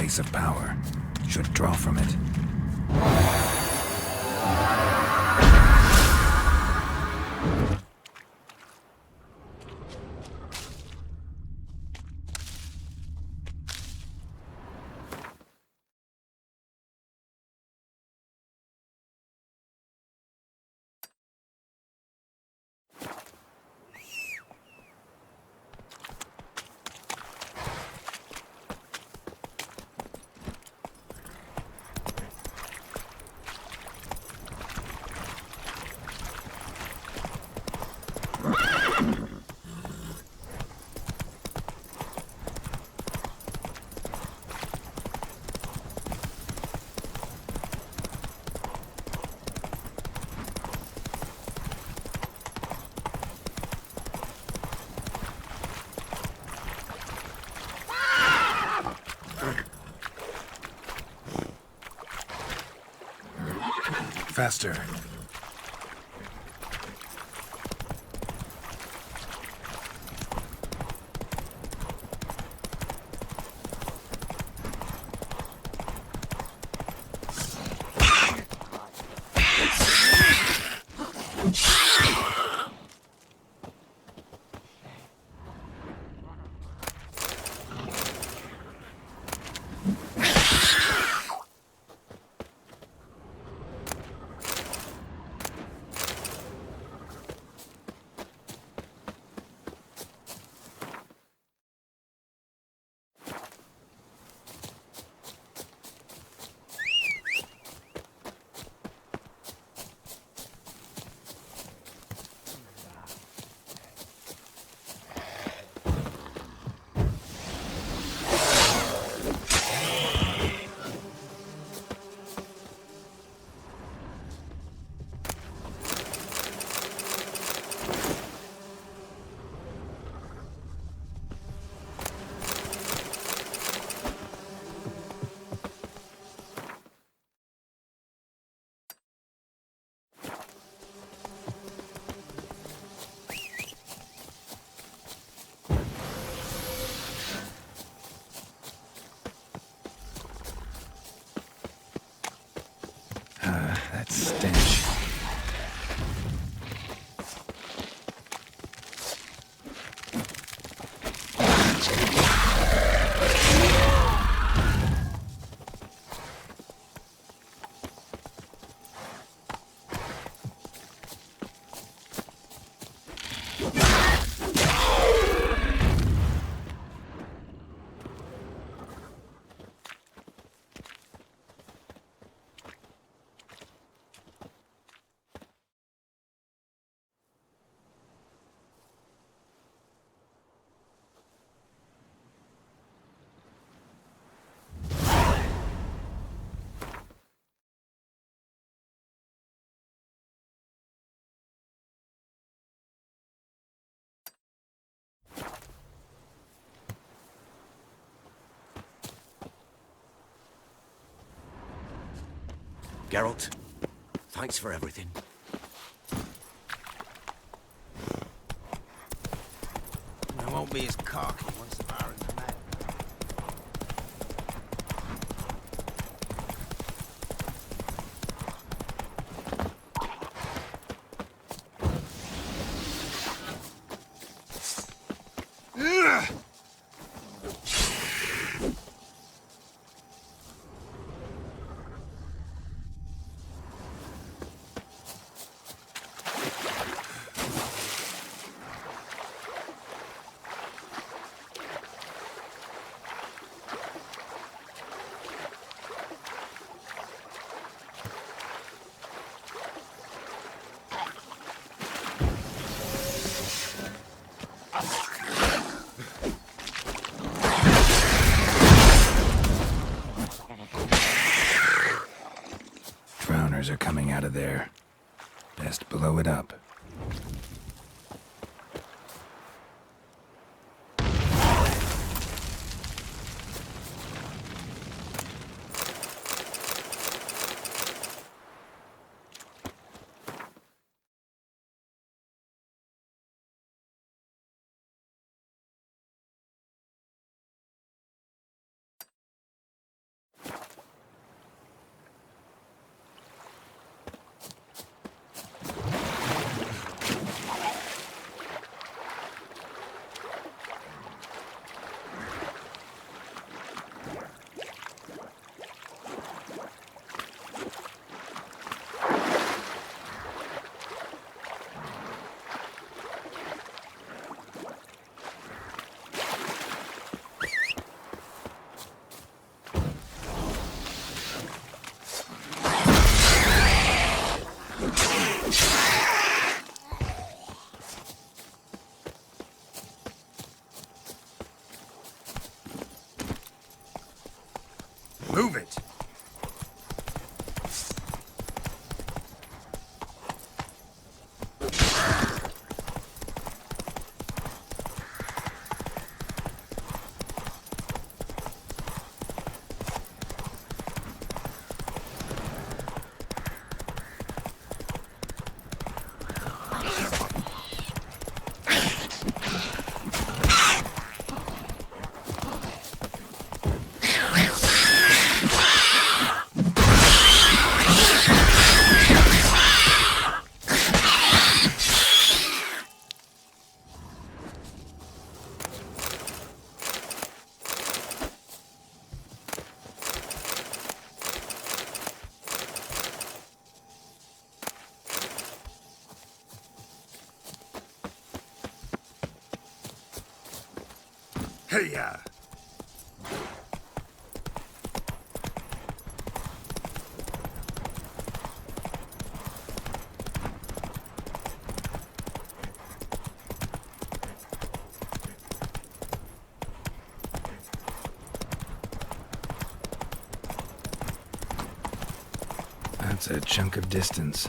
place of power. Should draw from it. Faster. That stench. Geralt, thanks for everything. I won't be as cocky once the Baron's mad. Drowners are coming out of there. Best blow it up. Hey-ya! That's a chunk of distance.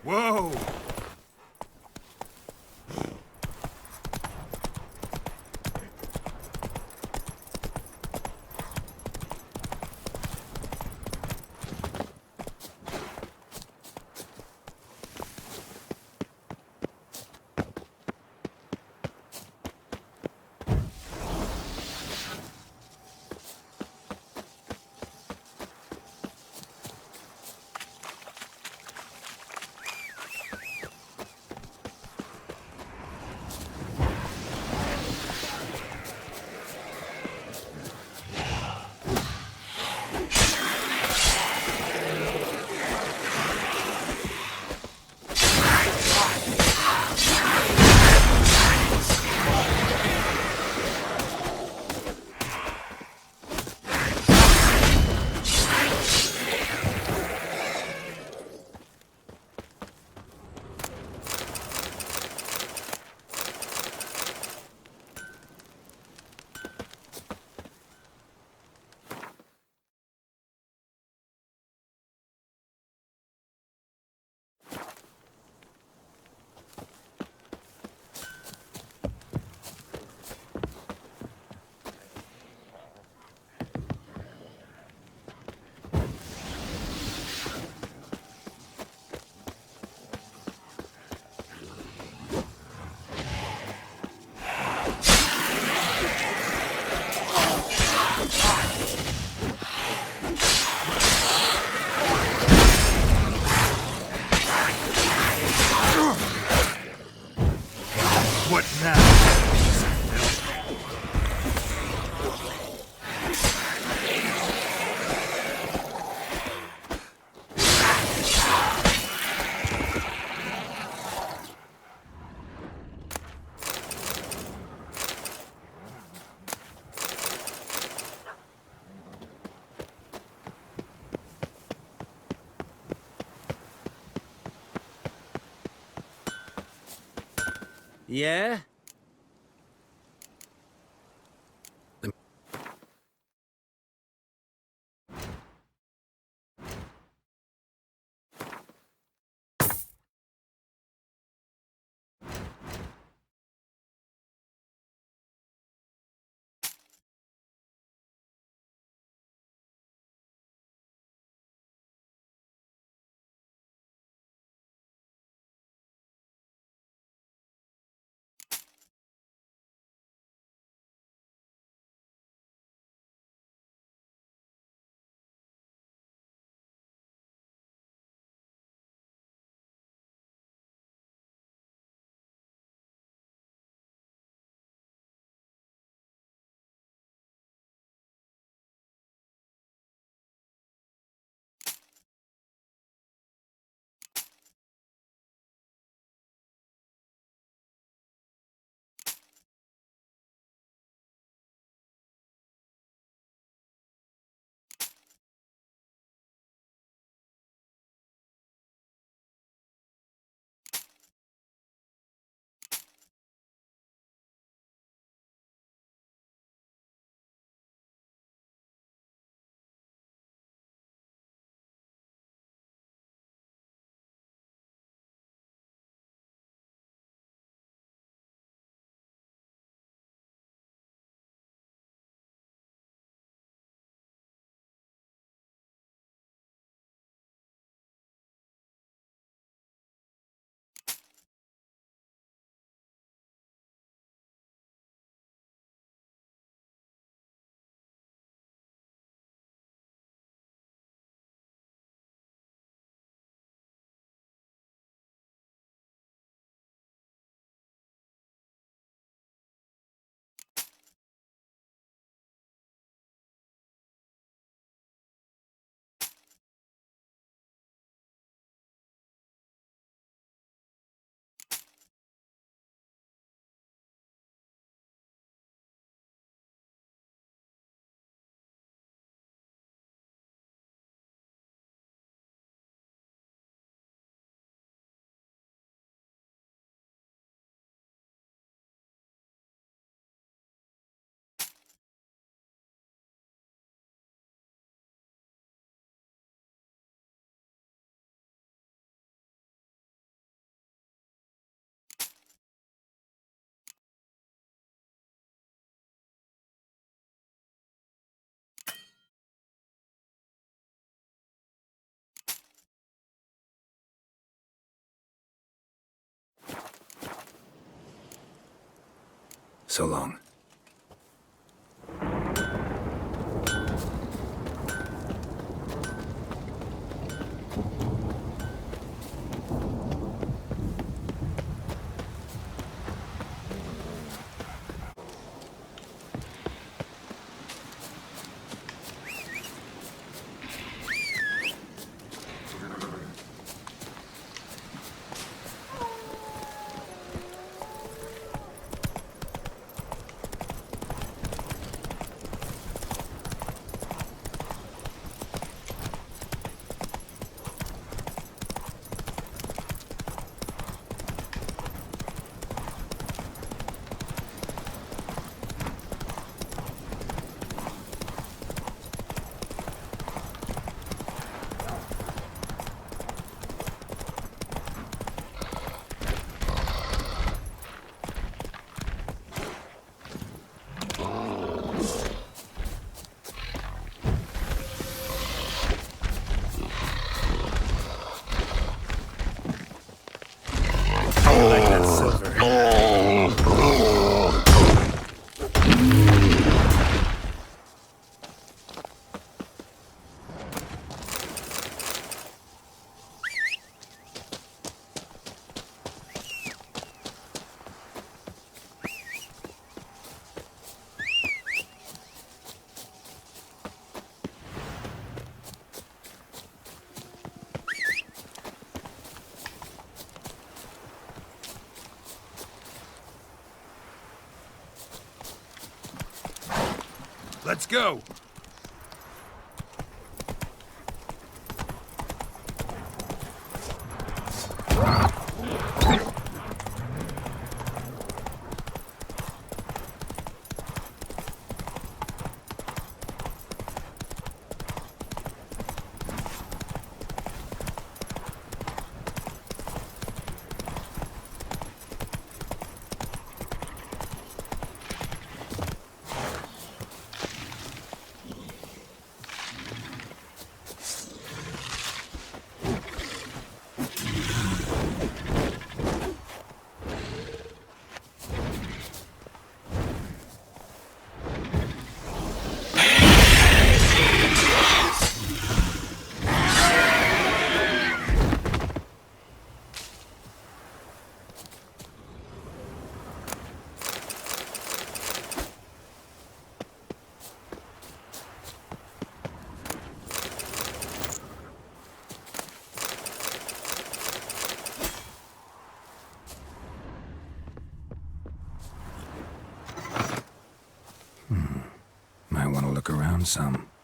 Whoa! What now? Yeah? So long. Let's go! Might want to look around some.